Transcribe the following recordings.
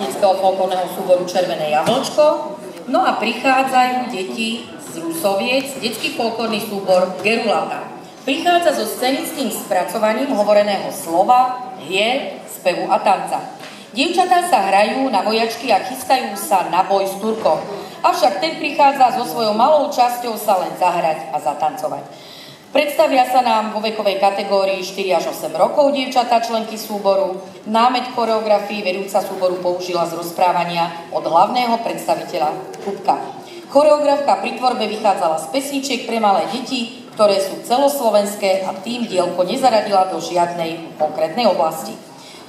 detského folklórneho súboru Červené jablčko. No a prichádzajú deti z Rusoviec, detský folklórny súbor Gerulata. Prichádza so scenickým spracovaním hovoreného slova, hier, spevu a tanca. Dievčatá sa hrajú na vojačky a chystajú sa na boj s Turkom. Avšak ten prichádza so svojou malou časťou sa len zahrať a zatancovať. Predstavia sa nám vo vekovej kategórii 4 až 8 rokov dievčatá členky súboru. Námet choreografii vedúca súboru použila z rozprávania od hlavného predstaviteľa Kupka. Choreografka pri tvorbe vychádzala z pesničiek pre malé deti, ktoré sú celoslovenské a tým dielko nezaradila do žiadnej konkrétnej oblasti.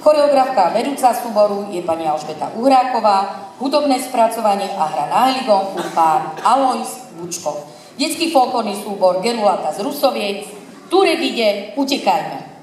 Choreografka vedúca súboru je pani Alžbeta Uhráková, hudobné spracovanie a hra na heligónku pán Alojz Bučko. Detský folklórny súbor Gerulata z Rusoviec, Turek ide, utekajme.